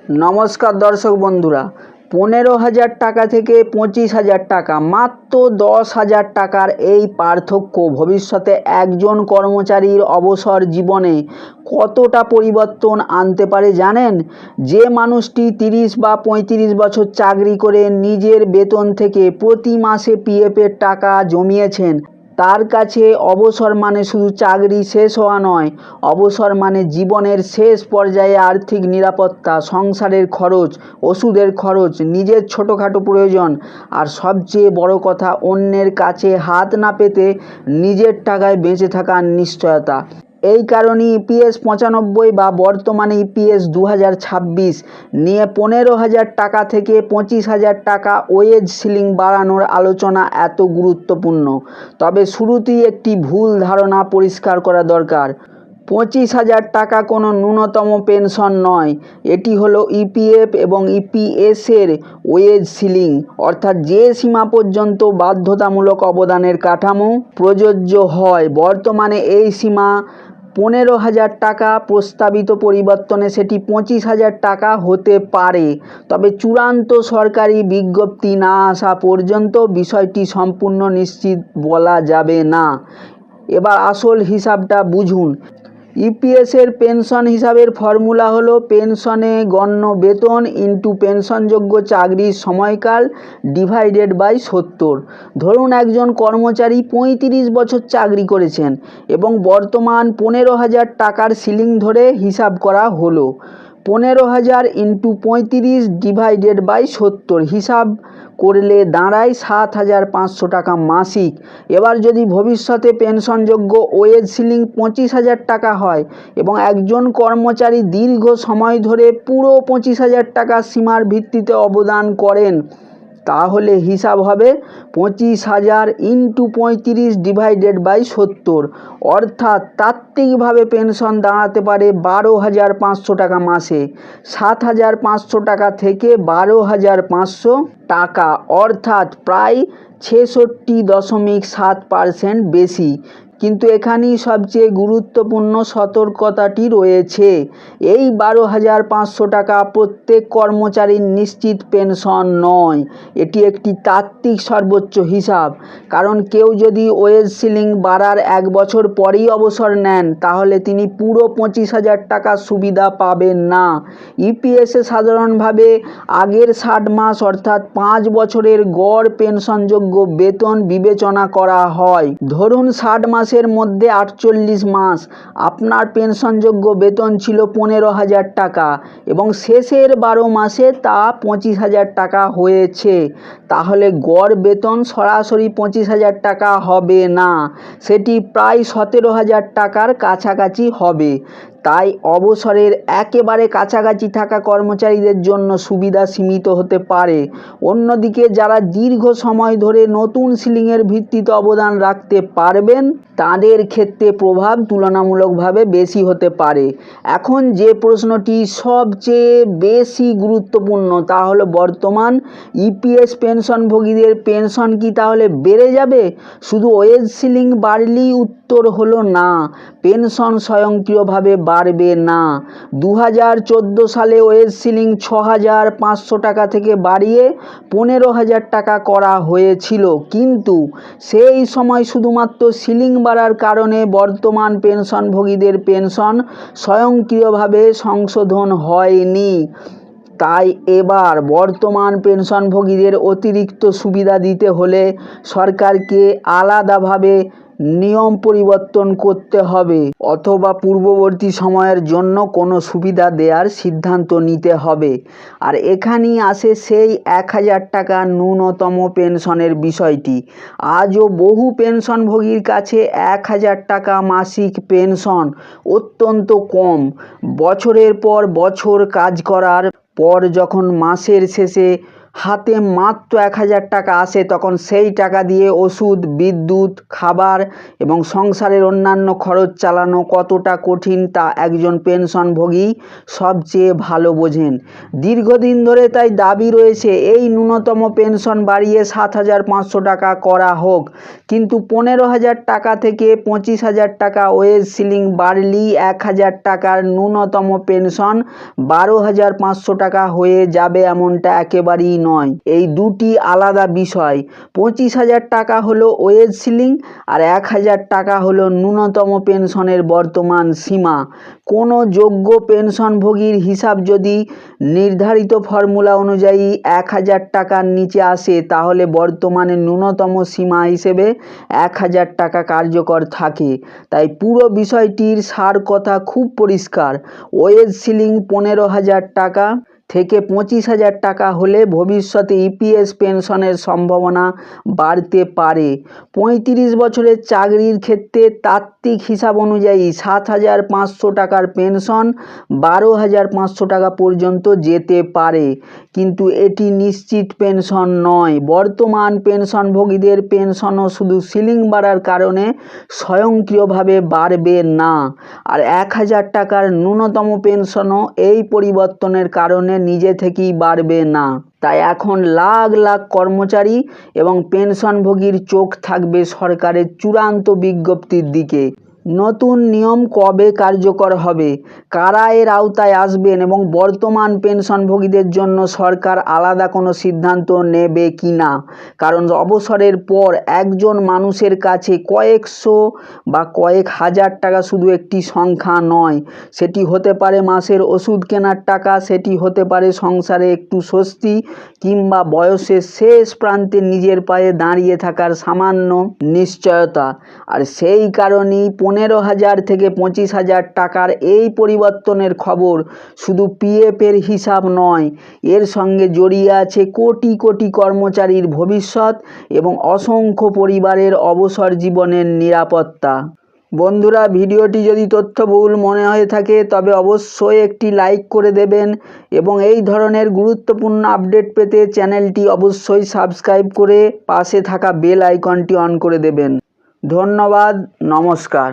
নমস্কার দর্শক বন্ধুরা, 15,000 টাকা থেকে 25,000 টাকা, মাত্র 10,000 টাকার এই পার্থক্য ভবিষ্যতে একজন কর্মচারীর অবসর জীবনে কতটা পরিবর্তন আনতে পারে জানেন? যে মানুষটি 30 বা 35 বছর চাকরি করে নিজের বেতন থেকে প্রতি মাসে পিএফের টাকা জমিয়েছেন, তার কাছে অবসর মানে শুধু চাকরি শেষ হওয়া নয়, অবসর মানে জীবনের শেষ পর্যায়ে আর্থিক নিরাপত্তা, সংসারের খরচ, ওষুধের খরচ, নিজের ছোটোখাটো প্রয়োজন, আর সবচেয়ে বড় কথা, অন্যের কাছে হাত না পেতে নিজের টাকায় বেঁচে থাকার নিশ্চয়তা। এই কারণে ইপিএস 95 বা বর্তমানে ইপিএস 2026 নিয়ে 15,000 টাকা থেকে 25,000 টাকা ওয়েজ সিলিং বাড়ানোর আলোচনা এত গুরুত্বপূর্ণ। তবে শুরুতেই একটি ভুল ধারণা পরিষ্কার করা দরকার। 25,000 টাকা কোনো ন্যূনতম পেনশন নয়, এটি হলো ইপিএফ এবং ইপিএসের ওয়েজ সিলিং, অর্থাৎ যে সীমা পর্যন্ত বাধ্যতামূলক অবদানের কাঠামো প্রযোজ্য হয়। বর্তমানে এই সীমা 15,000 টাকা, প্রস্তাবিত পরিবর্তনে সেটি 25,000 টাকা হতে পারে। তবে চূড়ান্ত সরকারি বিজ্ঞপ্তি না আসা পর্যন্ত বিষয়টি সম্পূর্ণ নিশ্চিত বলা যাবে না। এবার আসল হিসাবটা বুঝুন। ইপিএসের পেনশন হিসাবের ফর্মুলা হলো পেনশনে গণ্য বেতন ইন্টু পেনশনযোগ্য চাকরির সময়কাল ডিভাইডেড বাই 70। ধরুন একজন কর্মচারী 35 বছর চাকরি করেছেন এবং বর্তমান 15,000 টাকার সিলিং ধরে হিসাব করা হলো। 15,000 ইন্টু 35 ডিভাইডেড বাই 70 হিসাব করলে দাঁড়ায় 7,500 টাকা মাসিক। এবার যদি ভবিষ্যতে পেনশনযোগ্য ওয়েজ সিলিং 25,000 টাকা হয় এবং একজন কর্মচারী দীর্ঘ সময় ধরে পুরো 25,000 টাকার সীমার ভিত্তিতে অবদান করেন, তাহলে হিসাব হবে 25,000 ইন্টু 35 ডিভাইডেড বাই 70, অর্থাৎ তাত্ত্বিকভাবে পেনশন দাঁড়াতে পারে 12,500 টাকা মাসে। 7,500 টাকা থেকে 12,500 টাকা, অর্থাৎ প্রায় 66.7% বেশি। কিন্তু এখানেই সবচেয়ে গুরুত্বপূর্ণ সতর্কতাটি রয়েছে। এই 12,500 টাকা প্রত্যেক কর্মচারীর নিশ্চিত পেনশন নয়, এটি একটি তাত্ত্বিক সর্বোচ্চ হিসাব। কারণ কেউ যদি ওয়েজ সিলিং বাড়ার 1 বছর পরেই অবসর নেন, তাহলে তিনি পুরো 25,000 টাকার সুবিধা পাবেন না। ইপিএসে সাধারণভাবে আগের 60 মাস অর্থাৎ 5 বছরের গড় পেনশনযোগ্য বেতন বিবেচনা করা হয়। ধরুন 60 মাসের মধ্যে 48 মাস আপনার পেনশনযোগ্য বেতন ছিল 15,000 টাকা এবং শেষের 12 মাসে তা 25,000 টাকা হয়েছে, তাহলে গড় বেতন সরাসরি 25,000 টাকা হবে না, সেটি প্রায় 17,000 টাকার কাছাকাছি হবে। তাই অবসরের একেবারে কাছাকাছি থাকা কর্মচারীদের জন্য সুবিধা সীমিত হতে পারে। অন্যদিকে যারা দীর্ঘ সময় ধরে নতুন সিলিংয়ের ভিত্তিতে অবদান রাখতে পারবেন, তাদের ক্ষেত্রে প্রভাব তুলনামূলকভাবে বেশি হতে পারে। এখন যে প্রশ্নটি সবচেয়ে বেশি গুরুত্বপূর্ণ তা হলো, বর্তমান ইপিএস পেনশনভোগীদের পেনশন কি তাহলে বেড়ে যাবে? শুধু ওয়েজ সিলিং বাড়লেই উত্তর হলো না, পেনশন স্বয়ংক্রিয়ভাবে বাড়বে না। 2014 সালে ওয়েজ সিলিং 6,500 টাকা থেকে বাড়িয়ে 15,000 টাকা করা হয়েছিল, কিন্তু সেই সময় শুধুমাত্র সিলিং বাড়ার কারণে বর্তমান পেনশনভোগীদের পেনশন স্বয়ংক্রিয়ভাবে সংশোধন হয়নি। তাই এবার বর্তমান পেনশনভোগীদের অতিরিক্ত সুবিধা দিতে হলে সরকারকে আলাদাভাবে নিয়ম পরিবর্তন করতে হবে, অথবা পূর্ববর্তী সময়ের জন্য কোনো সুবিধা দেওয়ার সিদ্ধান্ত নিতে হবে। আর এখানেই আসে সেই 1,000 টাকা ন্যূনতম পেনশনের বিষয়টি। আজও বহু পেনশনভোগীর কাছে 1,000 টাকা মাসিক পেনশন অত্যন্ত কম। বছরের পর বছর কাজ করার পর যখন মাসের শেষে হাতে মাত্র 1,000 টাকা আসে, তখন সেই টাকা দিয়ে ওষুধ, বিদ্যুৎ, খাবার এবং সংসারের অন্যান্য খরচ চালানো কতটা কঠিন তা একজন পেনশনভোগী সবচেয়ে ভালো বোঝেন। দীর্ঘদিন ধরে তাই দাবি রয়েছে এই ন্যূনতম পেনশন বাড়িয়ে 7,500 টাকা করা হোক, কিন্তু 15,000 টাকা থেকে 25,000 টাকা ওয়েজ সিলিং বাড়লেই 1,000 টাকার ন্যূনতম পেনশন 12,500 টাকা হয়ে যাবে এমনটা একেবারেই নয়। এই দুটি আলাদা বিষয়। 25,000 টাকা হলো ওয়েজ সিলিং আর 1,000 টাকা হলো ন্যূনতম পেনশনের বর্তমান সীমা। কোনো যোগ্য পেনশনভোগীর হিসাব যদি নির্ধারিত ফর্মুলা অনুযায়ী 1,000 টাকার নিচে আসে, তাহলে বর্তমানে ন্যূনতম সীমা হিসেবে 1,000 টাকা কার্যকর থাকে। তাই পুরো বিষয়টির সার কথা খুব পরিষ্কার। ওয়েজ সিলিং 15,000 টাকা থেকে 25,000 টাকা হলে ভবিষ্যতে ইপিএস পেনশনের সম্ভাবনা বাড়তে পারে। 35 বছরের চাকরির ক্ষেত্রে তাত্ত্বিক হিসাব অনুযায়ী 7,500 টাকার পেনশন 12,500 টাকা পর্যন্ত যেতে পারে, কিন্তু এটি নিশ্চিত পেনশন নয়। বর্তমান পেনশনভোগীদের পেনশনও শুধু সিলিং বাড়ার কারণে স্বয়ংক্রিয়ভাবে বাড়বে না, আর 1,000 টাকার ন্যূনতম পেনশনও এই পরিবর্তনের কারণে নিজে থেকেই বাড়বে না। তাই এখন লাখ লাখ কর্মচারী এবং পেনশনভোগীর চোখ থাকবে সরকারের চূড়ান্ত বিজ্ঞপ্তির দিকে। নতুন নিয়ম কবে কার্যকর হবে, কারা এর আওতায় আসবেন এবং বর্তমান পেনশনভোগীদের জন্য সরকার আলাদা কোনো সিদ্ধান্ত নেবে কি না। কারণ অবসরের পর একজন মানুষের কাছে কয়েকশো বা কয়েক হাজার টাকা শুধু একটি সংখ্যা নয়, সেটি হতে পারে মাসের ওষুধ কেনার টাকা, সেটি হতে পারে সংসারে একটু স্বস্তি, কিংবা বয়সের শেষ প্রান্তে নিজের পায়ে দাঁড়িয়ে থাকার সামান্য নিশ্চয়তা। আর সেই কারণেই 15,000 থেকে 25,000 টাকার এই পরিবর্তনের খবর শুধু পিএফের হিসাব নয়, এর সঙ্গে জড়িয়ে আছে কোটি কোটি কর্মচারীর ভবিষ্যৎ এবং অসংখ্য পরিবারের অবসর জীবনের নিরাপত্তা। বন্ধুরা, ভিডিওটি যদি তথ্যবহুল মনে হয়ে থাকে তবে অবশ্যই একটি লাইক করে দেবেন এবং এই ধরনের গুরুত্বপূর্ণ আপডেট পেতে চ্যানেলটি অবশ্যই সাবস্ক্রাইব করে পাশে থাকা বেল আইকনটি অন করে দেবেন। ধন্যবাদ, নমস্কার।